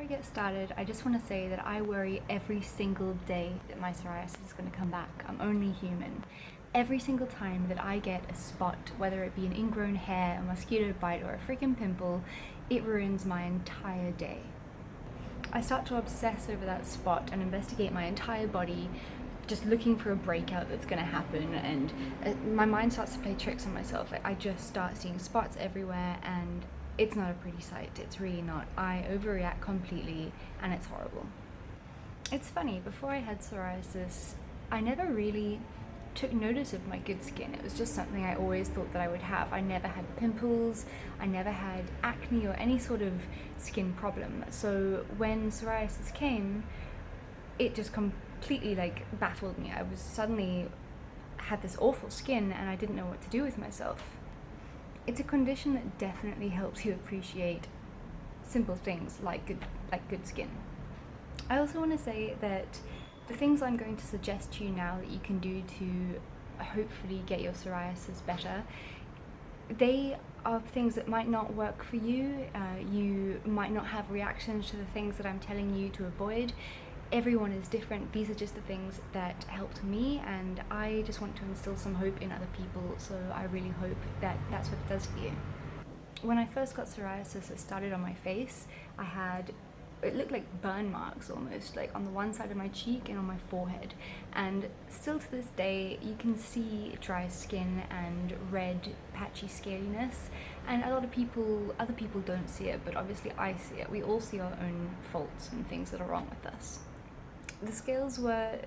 I get started, I just want to say that I worry every single day that my psoriasis is going to come back. I'm only human. Every single time that I get a spot, whether it be an ingrown hair, a mosquito bite, or a freaking pimple, it ruins my entire day. I start to obsess over that spot and investigate my entire body, just looking for a breakout that's going to happen, and my mind starts to play tricks on myself. Like, I just start seeing spots everywhere, and it's not a pretty sight. It's really not. I overreact completely, and it's horrible. It's funny, before I had psoriasis, I never really took notice of my good skin. It was just something I always thought that I would have. I never had pimples, I never had acne or any sort of skin problem. So when psoriasis came, it just completely baffled me. I was suddenly had this awful skin and I didn't know what to do with myself. It's a condition that definitely helps you appreciate simple things like good skin. I also want to say that the things I'm going to suggest to you now that you can do to hopefully get your psoriasis better, they are things that might not work for you. You might not have reactions to the things that I'm telling you to avoid. Everyone is different. These are just the things that helped me, and I just want to instill some hope in other people, so I really hope that that's what it does for you. When I first got psoriasis, it started on my face. It looked like burn marks almost, like on the one side of my cheek and on my forehead. And still to this day, you can see dry skin and red, patchy scaliness. And other people don't see it, but obviously I see it. We all see our own faults and things that are wrong with us. The scales were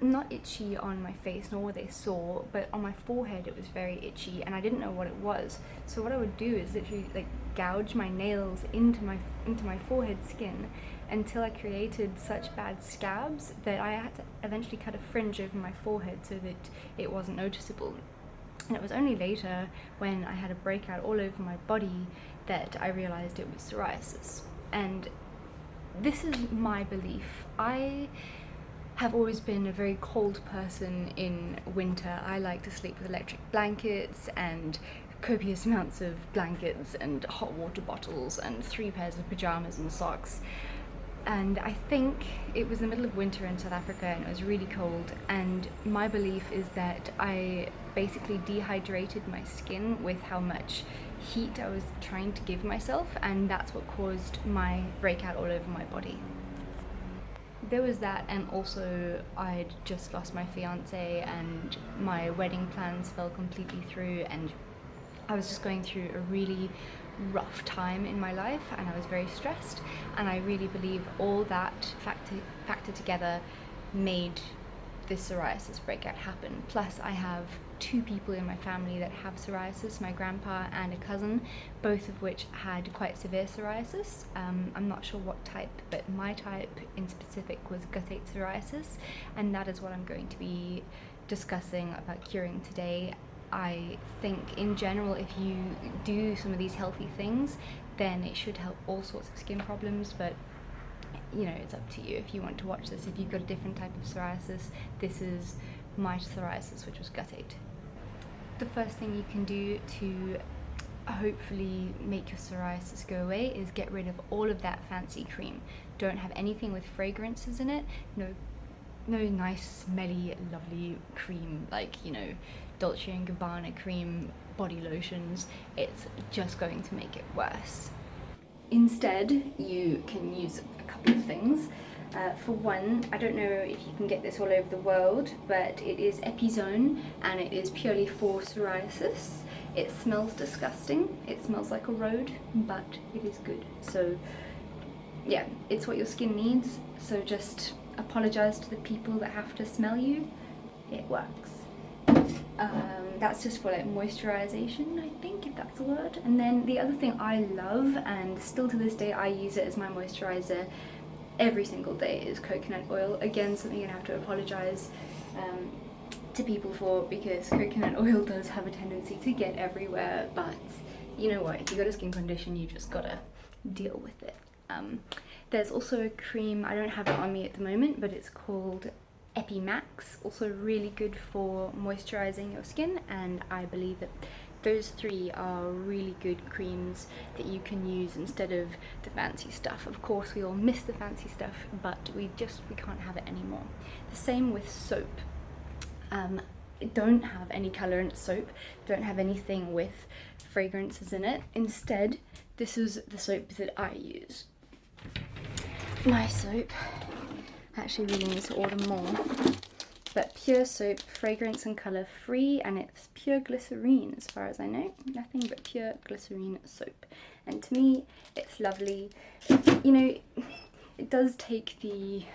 not itchy on my face, nor were they sore, but on my forehead it was very itchy, and I didn't know what it was. So what I would do is literally gouge my nails into my forehead skin until I created such bad scabs that I had to eventually cut a fringe over my forehead so that it wasn't noticeable. And it was only later, when I had a breakout all over my body, that I realized it was psoriasis. And this is my belief. I have always been a very cold person in winter. I like to sleep with electric blankets and copious amounts of blankets and hot water bottles and 3 pairs of pajamas and socks. And I think it was the middle of winter in South Africa and it was really cold, and my belief is that I basically dehydrated my skin with how much heat I was trying to give myself, and that's what caused my breakout all over my body. There was that, and also I'd just lost my fiance and my wedding plans fell completely through, and I was just going through a really rough time in my life, and I was very stressed, and I really believe all that factor together made this psoriasis breakout happen. Plus I have 2 people in my family that have psoriasis, my grandpa and a cousin, both of which had quite severe psoriasis. I'm not sure what type, but my type in specific was Guttate Psoriasis, and that is what I'm going to be discussing about curing today. I think in general, if you do some of these healthy things, then it should help all sorts of skin problems, but it's up to you if you want to watch this. If you've got a different type of psoriasis, this is my psoriasis, which was guttate. The first thing you can do to hopefully make your psoriasis go away is get rid of all of that fancy cream. Don't have anything with fragrances in it. No nice, smelly, lovely cream like, Dolce & Gabbana cream, body lotions. It's just going to make it worse. Instead, you can use a couple of things. For one, I don't know if you can get this all over the world, but it is Epizone, and it is purely for psoriasis. It smells disgusting. It smells like a road, but it is good. So yeah, it's what your skin needs. So just apologize to the people that have to smell you. It works. That's just for moisturization, I think, if that's a word. And then the other thing I love, and still to this day I use it as my moisturizer every single day, is coconut oil. Again, something you're gonna have to apologize to people for, because coconut oil does have a tendency to get everywhere, but you know what, if you got a skin condition, you just gotta deal with it. There's also a cream, I don't have it on me at the moment, but it's called Epi Max, also really good for moisturizing your skin, and I believe that Those three are really good creams that you can use instead of the fancy stuff. Of course, we all miss the fancy stuff, but we can't have it anymore. The same with soap. Don't have any colorant soap, don't have anything with fragrances in it. Instead, this is the soap that I use. My soap, I actually really need to order more. But pure soap, fragrance and colour free, and it's pure glycerine as far as I know. Nothing but pure glycerine soap. And to me, it's lovely. You know, it does take the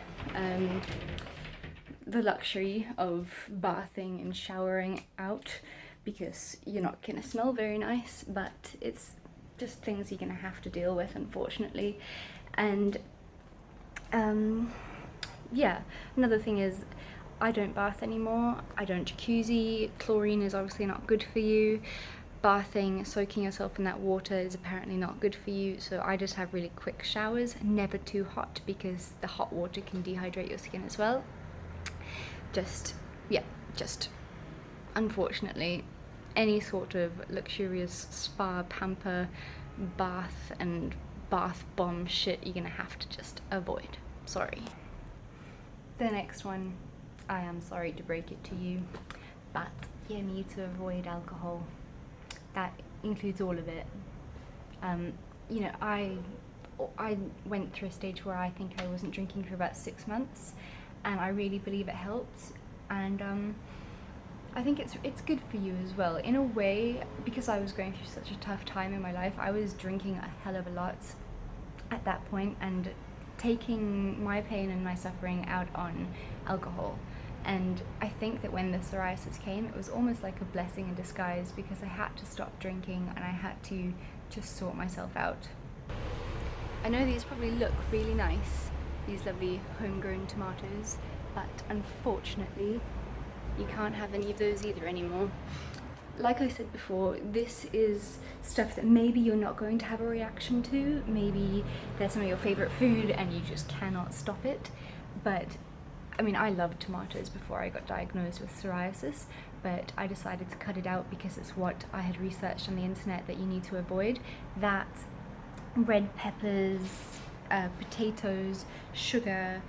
luxury of bathing and showering out, because you're not going to smell very nice, but it's just things you're going to have to deal with, unfortunately. And yeah, another thing is, I don't bath anymore, I don't jacuzzi. Chlorine is obviously not good for you. Bathing, soaking yourself in that water is apparently not good for you, so I just have really quick showers, never too hot, because the hot water can dehydrate your skin as well. Just unfortunately, any sort of luxurious spa, pamper, bath and bath bomb shit you're gonna have to just avoid. Sorry. The next one, I am sorry to break it to you, but you need to avoid alcohol. That includes all of it. You know, I went through a stage where I think I wasn't drinking for about 6 months, and I really believe it helped. And I think it's good for you as well, in a way, because I was going through such a tough time in my life. I was drinking a hell of a lot at that point, and taking my pain and my suffering out on alcohol. And I think that when the psoriasis came, it was almost like a blessing in disguise, because I had to stop drinking and I had to just sort myself out. I know these probably look really nice, these lovely homegrown tomatoes, but unfortunately you can't have any of those either anymore. Like I said before, this is stuff that maybe you're not going to have a reaction to. Maybe they're some of your favorite food and you just cannot stop it. But I mean, I loved tomatoes before I got diagnosed with psoriasis, but I decided to cut it out because it's what I had researched on the internet that you need to avoid. That, red peppers, potatoes, sugar,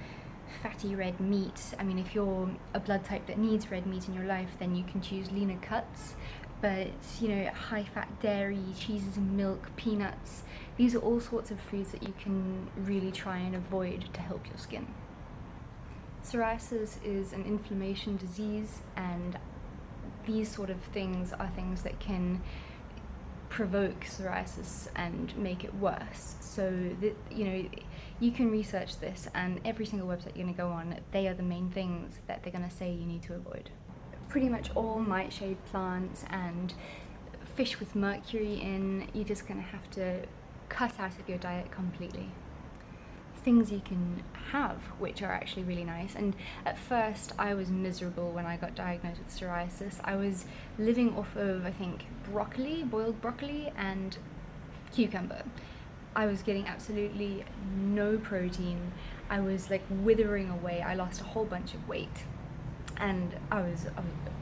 fatty red meat. I mean, if you're a blood type that needs red meat in your life, then you can choose leaner cuts. But, you know, high fat dairy, cheeses and milk, peanuts, these are all sorts of foods that you can really try and avoid to help your skin. Psoriasis is an inflammation disease, and these sort of things are things that can provoke psoriasis and make it worse. So that, you know, you can research this, and every single website you're going to go on, they are the main things that they're going to say you need to avoid. Pretty much all nightshade plants and fish with mercury in, you're just going to have to cut out of your diet completely. Things you can have which are actually really nice, and at first I was miserable when I got diagnosed with psoriasis. I was living off of, I think, broccoli, boiled broccoli and cucumber. I was getting absolutely no protein. I was like withering away. I lost a whole bunch of weight, and I was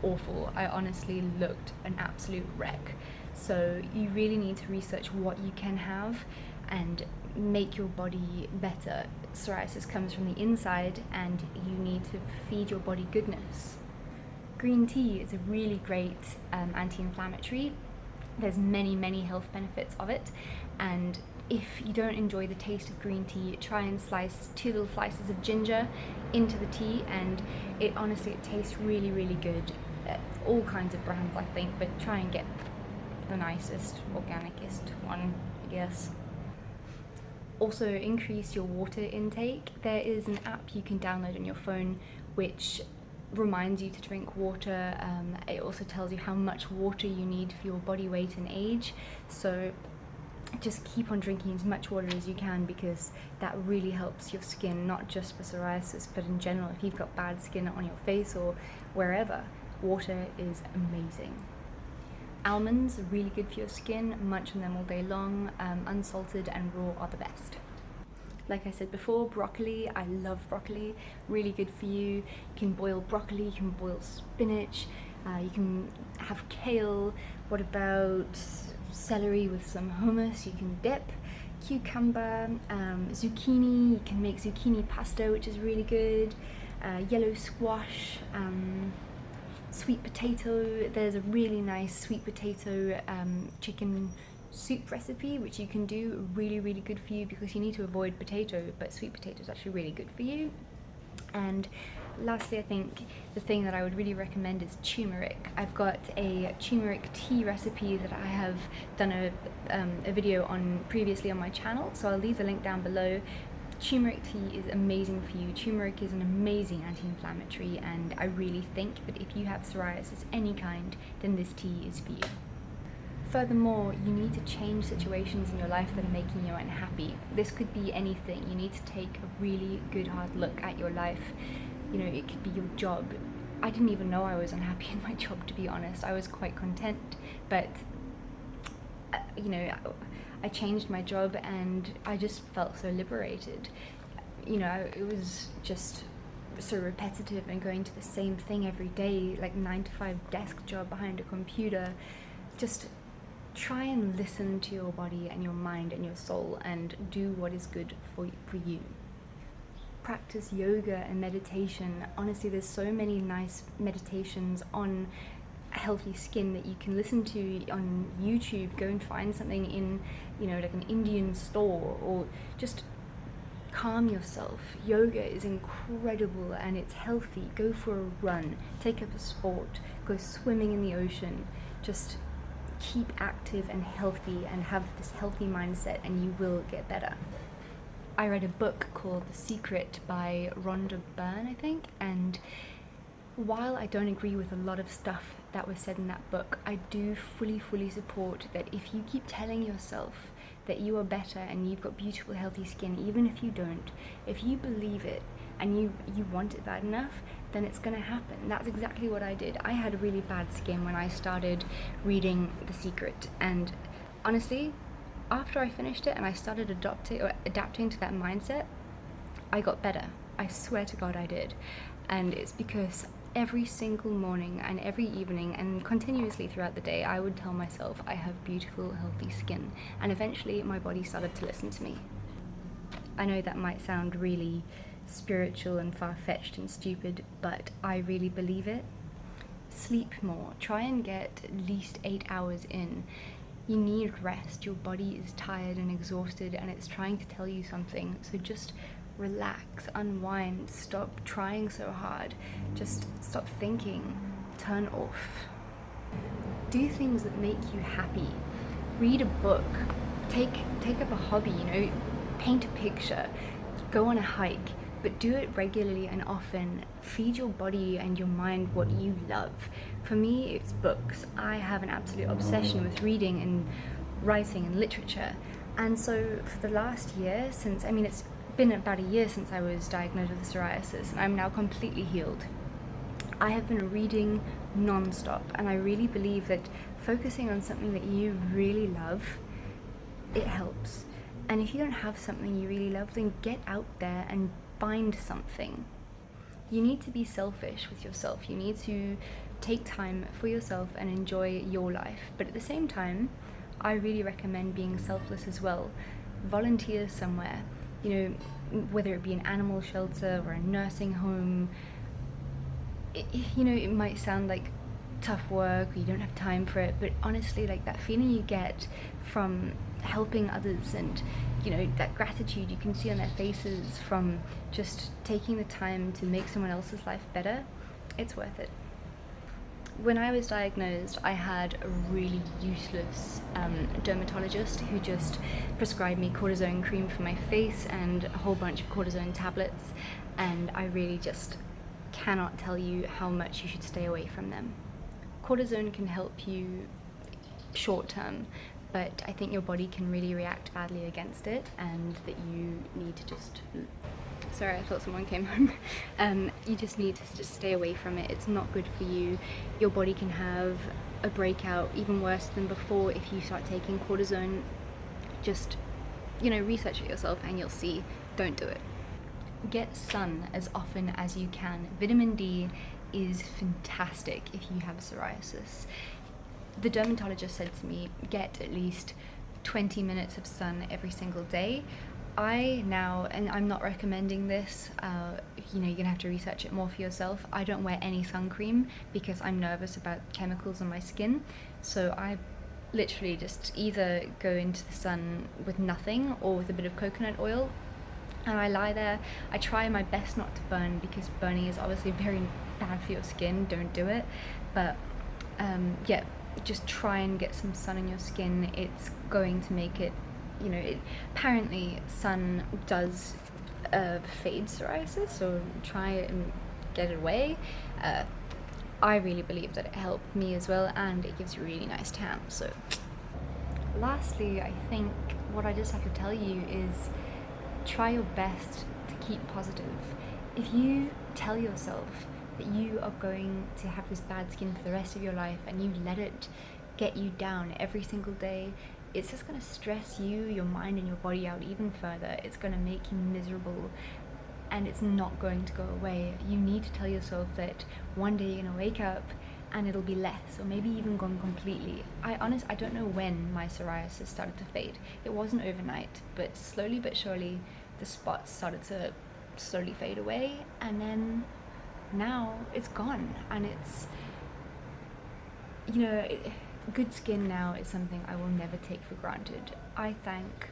awful. I honestly looked an absolute wreck. So you really need to research what you can have and make your body better. Psoriasis comes from the inside, and you need to feed your body goodness. Green tea is a really great anti-inflammatory. There's many health benefits of it, and if you don't enjoy the taste of green tea, try and slice 2 little slices of ginger into the tea, and it tastes really good. All kinds of brands, I think, but try and get the nicest, organicest one, I guess. Also, increase your water intake. There is an app you can download on your phone which reminds you to drink water. It also tells you how much water you need for your body weight and age. So just keep on drinking as much water as you can, because that really helps your skin, not just for psoriasis, but in general. If you've got bad skin on your face or wherever, water is amazing. Almonds are really good for your skin. Munch on them all day long. Unsalted and raw are the best. Like I said before, broccoli. I love broccoli. Really good for you. You can boil broccoli, you can boil spinach. You can have kale. What about celery with some hummus? You can dip. Cucumber, zucchini. You can make zucchini pasta, which is really good. Yellow squash, sweet potato. There's a really nice sweet potato chicken soup recipe which you can do, really good for you because you need to avoid potato, but sweet potato is actually really good for you. And lastly, I think the thing that I would really recommend is turmeric. I've got a turmeric tea recipe that I have done a video on previously on my channel, so I'll leave the link down below. Turmeric tea is amazing for you. Turmeric is an amazing anti-inflammatory, and I really think that if you have psoriasis any kind, then this tea is for you. Furthermore, you need to change situations in your life that are making you unhappy. This could be anything. You need to take a really good hard look at your life. You know, it could be your job. I didn't even know I was unhappy in my job, to be honest. I was quite content, but you know, I changed my job and I just felt so liberated. You know, it was just so repetitive and going to the same thing every day, like 9-to-5 desk job behind a computer. Just try and listen to your body and your mind and your soul and do what is good for you. Practice yoga and meditation. Honestly, there's so many nice meditations on healthy skin that you can listen to on YouTube. Go and find something in, you know, like an Indian store, or just calm yourself. Yoga is incredible and it's healthy. Go for a run, take up a sport, go swimming in the ocean. Just keep active and healthy and have this healthy mindset and you will get better. I read a book called The Secret by Rhonda Byrne, I think, and while I don't agree with a lot of stuff that was said in that book, I do fully support that if you keep telling yourself that you are better and you've got beautiful healthy skin, even if you don't, if you believe it and you want it bad enough, then it's going to happen. That's exactly what I did. I had really bad skin when I started reading The Secret, and honestly, after I finished it and I started adapting to that mindset, I got better. I swear to God I did. And it's because every single morning and every evening and continuously throughout the day, I would tell myself I have beautiful, healthy skin. And eventually my body started to listen to me. I know that might sound really spiritual and far-fetched and stupid, but I really believe it. Sleep more. Try and get at least 8 hours in. You need rest. Your body is tired and exhausted and it's trying to tell you something. So just relax, unwind, stop trying so hard. Just stop thinking. Turn off. Do things that make you happy. Read a book. Take up a hobby, you know, paint a picture, go on a hike, but do it regularly and often. Feed your body and your mind what you love. For me, it's books. I have an absolute obsession with reading and writing and literature. And so for the last year, it's been about a year since I was diagnosed with psoriasis, and I'm now completely healed. I have been reading non-stop, and I really believe that focusing on something that you really love, it helps. And if you don't have something you really love, then get out there and find something. You need to be selfish with yourself. You need to take time for yourself and enjoy your life. But at the same time, I really recommend being selfless as well. Volunteer somewhere, you know, whether it be an animal shelter or a nursing home. It might sound like tough work or you don't have time for it, but honestly, like that feeling you get from helping others and, you know, that gratitude you can see on their faces from just taking the time to make someone else's life better, it's worth it. When I was diagnosed, I had a really useless dermatologist who just prescribed me cortisone cream for my face and a whole bunch of cortisone tablets, and I really just cannot tell you how much you should stay away from them. Cortisone can help you short term, but I think your body can really react badly against it, and that you need to just... Sorry, I thought someone came home. You just need to just stay away from it. It's not good for you. Your body can have a breakout even worse than before if you start taking cortisone. Just, research it yourself and you'll see. Don't do it. Get sun as often as you can. Vitamin D is fantastic if you have psoriasis. The dermatologist said to me, get at least 20 minutes of sun every single day. And I'm not recommending this, you're gonna have to research it more for yourself. I don't wear any sun cream because I'm nervous about chemicals on my skin. So I literally just either go into the sun with nothing or with a bit of coconut oil, and I lie there. I try my best not to burn because burning is obviously very bad for your skin. Don't do it. But yeah, just try and get some sun on your skin. It's going to make it, apparently sun does fade psoriasis, so try and get it away. I really believe that it helped me as well, and it gives you really nice tan. So lastly, I think what I just have to tell you is try your best to keep positive. If you tell yourself that you are going to have this bad skin for the rest of your life and you let it get you down every single day, it's just going to stress you, your mind and your body out even further. It's going to make you miserable, and it's not going to go away. You need to tell yourself that one day you're going to wake up and it'll be less, or maybe even gone completely. I don't know when my psoriasis started to fade. It wasn't overnight, but slowly but surely the spots started to slowly fade away, and then now it's gone. And it's, good skin now is something I will never take for granted. I thank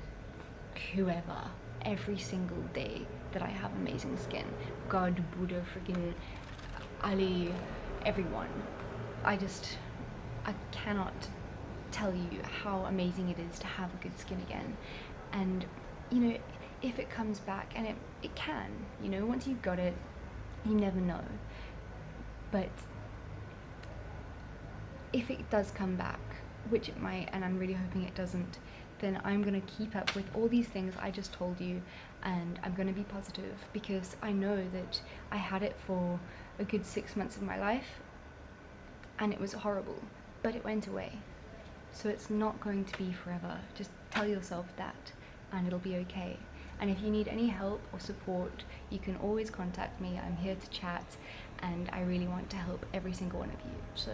whoever every single day that I have amazing skin. God, Buddha, freaking Ali, everyone. I cannot tell you how amazing it is to have good skin again. And if it comes back, and it can, once you've got it, you never know. But if it does come back, which it might, and I'm really hoping it doesn't, then I'm going to keep up with all these things I just told you, and I'm going to be positive, because I know that I had it for a good 6 months of my life, and it was horrible, but it went away. So it's not going to be forever. Just tell yourself that, and it'll be okay. And if you need any help or support, you can always contact me. I'm here to chat, and I really want to help every single one of you. So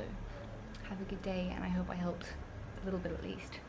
have a good day, and I hope I helped a little bit at least.